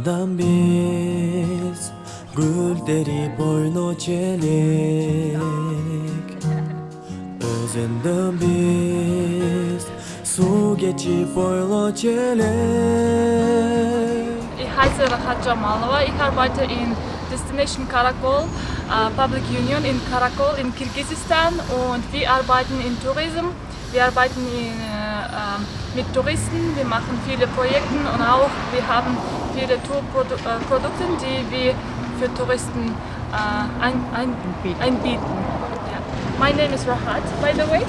Dağdan biz gülleri boynu çelik Özünden biz su geçip boylu çelik Ich heiße Rakhat Dzhamalova. Ich arbeite in Destination Karakol, Public Union in Karakol in Kyrgyzstan und wir arbeiten in Tourism. Wir arbeiten mit Touristen, wir machen viele Projekte und auch wir haben viele Tourprodukte, die wir für Touristen anbieten. Yeah. My name is Rakhat, by the way.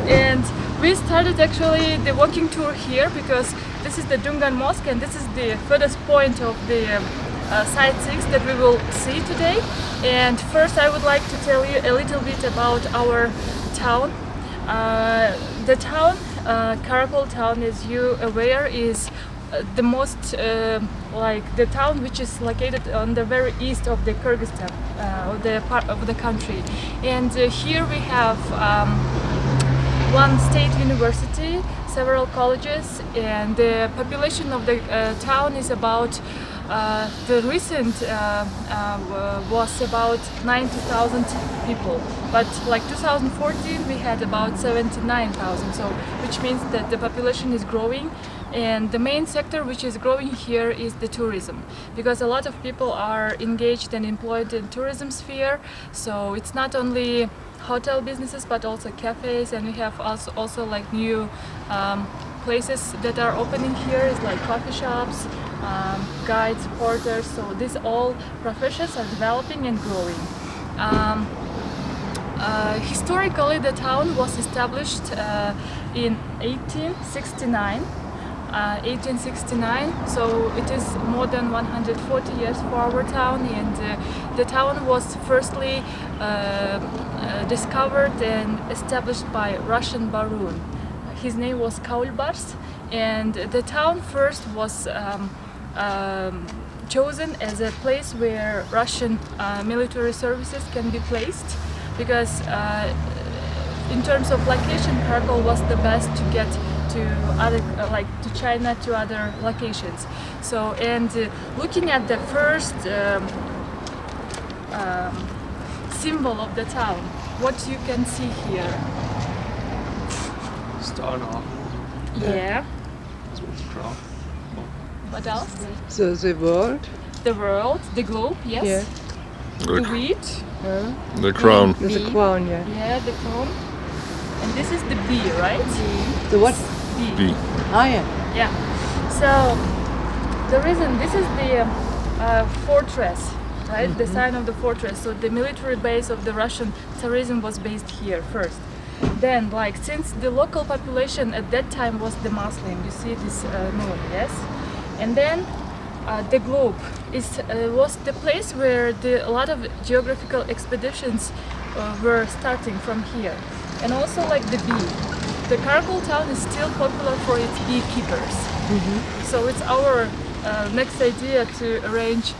And we started actually the walking tour here because this is the Dungan Mosque and this is the furthest point of the sightseeing that we will see today. And first I would like to tell you a little bit about our town. The town, Karakol town, as you aware, is the most like the town which is located on the very east of the Kyrgyzstan, of the part of the country. And here we have one state university, several colleges, and the population of the town is about the recent was about 90,000 people, but like 2014 we had about 79,000, so which means that the population is growing. And the main sector which is growing here is the tourism, because a lot of people are engaged and employed in tourism sphere. So it's not only hotel businesses but also cafes, and we have also like new places that are opening here, is like coffee shops, guides, porters. So these all professions are developing and growing. Historically the town was established in 1869, so it is more than 140 years for our town. And the town was firstly discovered and established by Russian baron. His name was Kaulbars, and the town first was chosen as a place where Russian military services can be placed, because in terms of location, Karakol was the best to get to other, like to China, to other locations. So, and looking at the first symbol of the town, what you can see here? Star now. Yeah. That's what's the crown. What else? So the world. The world, the globe, yes. Yeah. The wheat. The crown. There's a crown, yeah. Yeah, the crown. And this is the bee, right? The what? B. Ah, yeah. Yeah. So the reason, this is the fortress, right? The sign of the fortress. So the military base of the Russian Tsarism was based here first. Then, like, since the local population at that time was the Muslim, you see this moon, yes? And then the globe was the place where a lot of geographical expeditions were starting from here. And also like the bee. The Karakol town is still popular for its beekeepers. So it's our next idea to arrange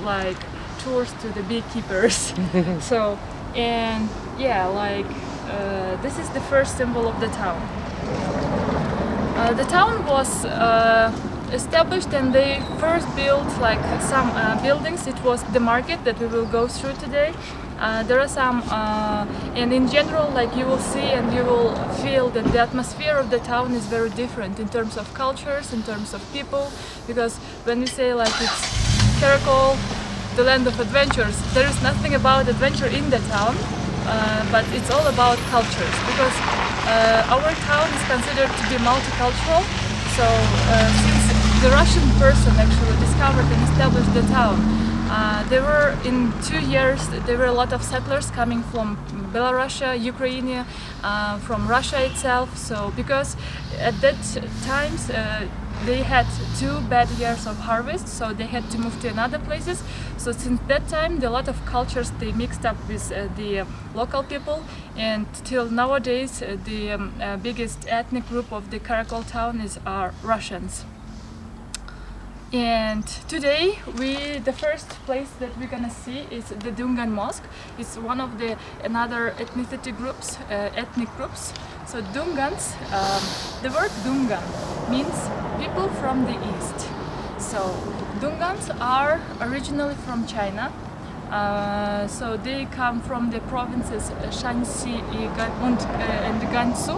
like tours to the beekeepers. So, and yeah, like this is the first symbol of the town. The town was established and they first built like some buildings. It was the market that we will go through today. There are some, and in general, like you will see and you will feel that the atmosphere of the town is very different in terms of cultures, in terms of people, because when we say like it's Karakol, the land of adventures, there is nothing about adventure in the town, but it's all about cultures, because our town is considered to be multicultural. So since the Russian person actually discovered and established the town, there were in 2 years there were a lot of settlers coming from Belarus, Ukraine, from Russia itself. So because at that times they had 2 bad years of harvest, so they had to move to another places. So since that time, a lot of cultures they mixed up with the local people, and till nowadays the biggest ethnic group of the Karakol town are Russians. And today the first place that we're gonna see is the Dungan Mosque. It's one of the another ethnic groups. So Dungans, the word Dungan means people from the east. So Dungans are originally from China. So they come from the provinces Shanxi and Gansu.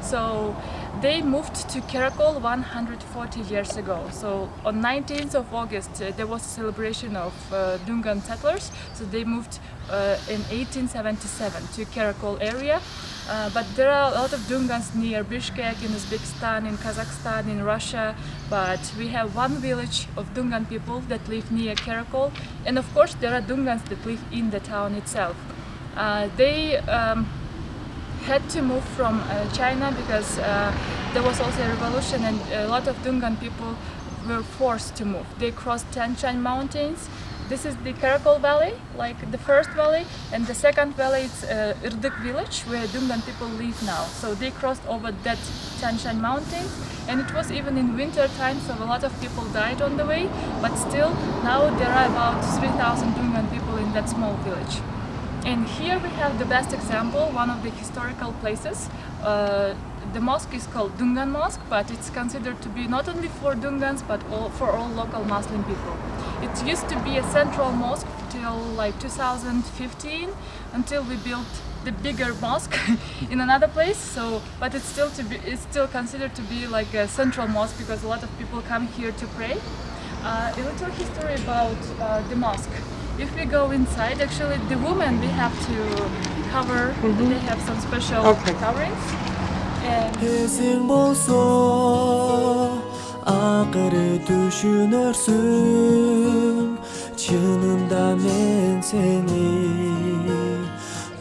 So they moved to Karakol 140 years ago. So on 19th of August there was a celebration of Dungan settlers. So they moved in 1877 to Karakol area. But there are a lot of Dungans near Bishkek, in Uzbekistan, in Kazakhstan, in Russia. But we have one village of Dungan people that live near Karakol. And of course there are Dungans that live in the town itself. They had to move from China because there was also a revolution, and a lot of Dungan people were forced to move. They crossed Tian Shan mountains. This is the Karakol valley, like the first valley, and the second valley is Irdik village where Dungan people live now. So they crossed over that Tian Shan mountains, and it was even in winter time, so a lot of people died on the way, but still now there are about 3,000 Dungan people in that small village. And here we have the best example, one of the historical places. The mosque is called Dungan Mosque, but it's considered to be not only for Dungans but for all local Muslim people. It used to be a central mosque till like 2015, until we built the bigger mosque in another place. So, but it's still considered to be like a central mosque because a lot of people come here to pray. A little history about the mosque. If we go inside, actually the women we have to cover. They have some special coverings. And Esing bolso akыры düşünürsün Çınında men seni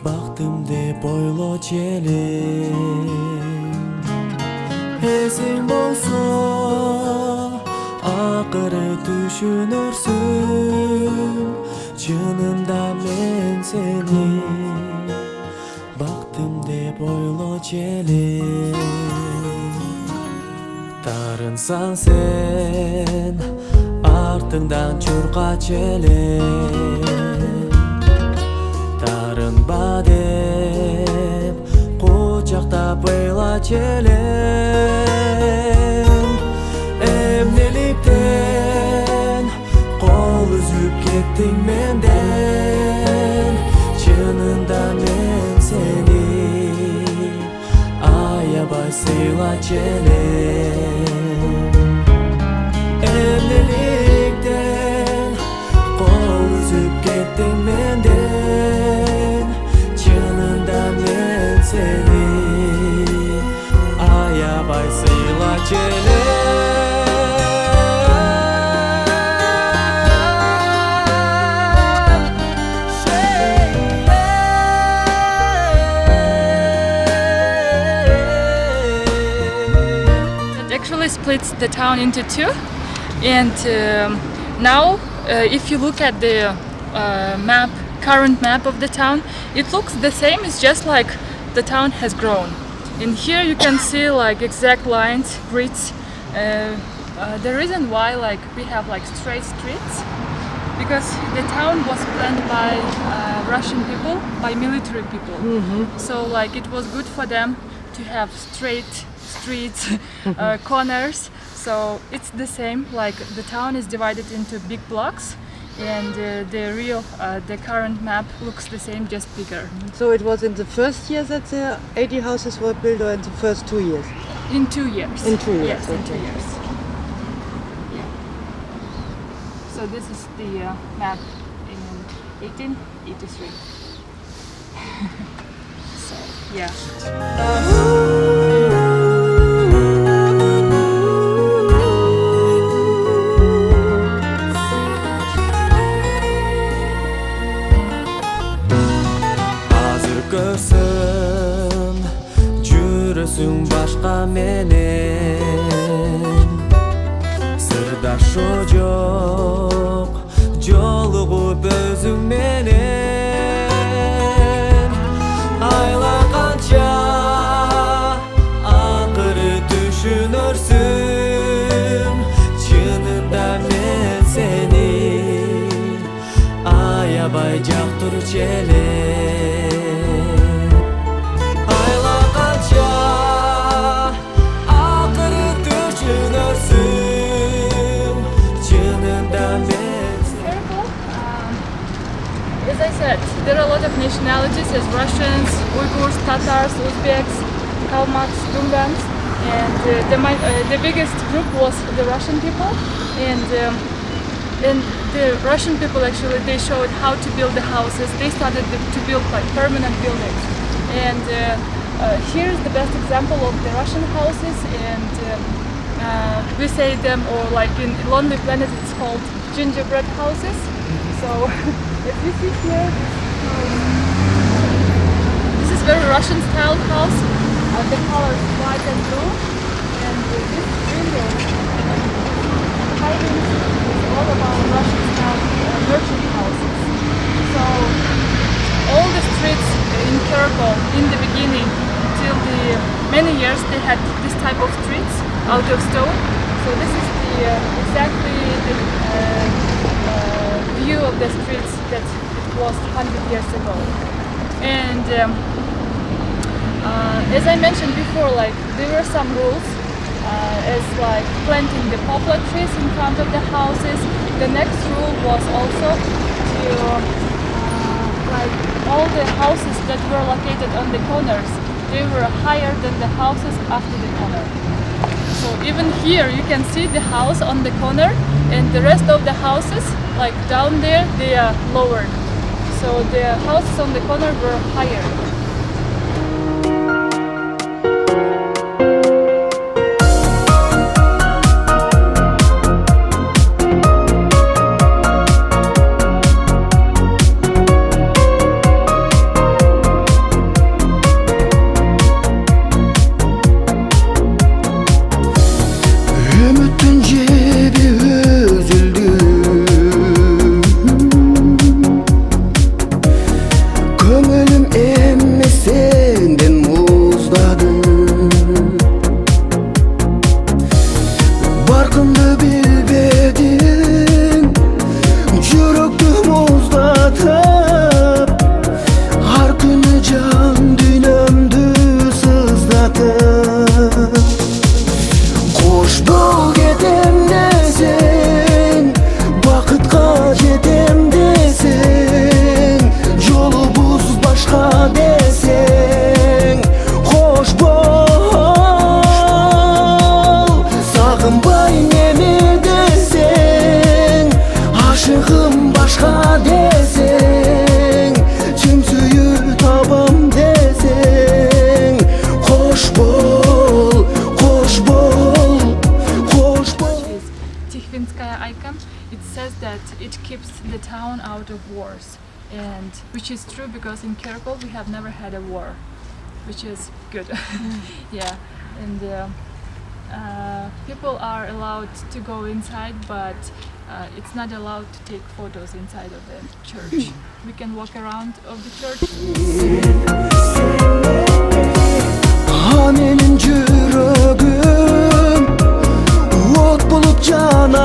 Baktım dep oyloç elim Esing bolso akыры düşünürsün Çınında men seni Baktım dep oyloç elim Tarınsan sen Артыңдан чуркач элем Тарынба деп Кучактап ыйлач элем Эмнеликтен Кол үзүп кеттиң менден Чынында мен сени Аябай сыйлач элем Emlilikten Kol üzüp kettin menden Çınında men seni Ayabay sıylaç it actually splits the town into two. And now, if you look at the current map of the town, it looks the same. It's just like the town has grown. In here, you can see like exact lines, grids. The reason why we have like straight streets, because the town was planned by Russian people, by military people. So like it was good for them to have straight streets, corners. So it's the same, like the town is divided into big blocks, and the current map looks the same, just bigger. So it was in the first year that the 80 houses were built, or in the first 2 years? In 2 years. In 2 years, Yes, in 2 okay. years. Yeah. So this is the map in 1883. So yeah. Görsün жүрөсүң башка менен сырдашы жок жолугуп өзүң менен айлаканча акыры түшүнөрсүң чынында мен сени аябай жактырчу элем Akırı düşünürsün there are a lot of nationalities as Russians, Uyghurs, Tatars, Uzbeks, Kalmaks, Dungans, and the biggest group was the Russian people, and the Russian people actually they showed how to build the houses. They started to build like permanent buildings, and here is the best example of the Russian houses, and we say them, or like in Lonely Planet it's called gingerbread houses. So if you see here, this is very Russian style house. The colors white and blue, and this window hiding is all about Russian style merchant houses. So all the streets in Karakol in the beginning till the many years they had this type of streets out of stone. So this is the exactly the view of the streets that it was 100 years ago. And as I mentioned before, like there were some rules as like planting the poplar trees in front of the houses. The next rule was also to like all the houses that were located on the corners, they were higher than the houses after the corner. So even here you can see the house on the corner, and the rest of the houses like down there they are lower. So the houses on the corner were higher. It says that it keeps the town out of wars, and which is true because in Karakol we have never had a war, which is good. Yeah, and people are allowed to go inside, but it's not allowed to take photos inside of the church. We can walk around of the church. Benim yüreğim ot bulup cana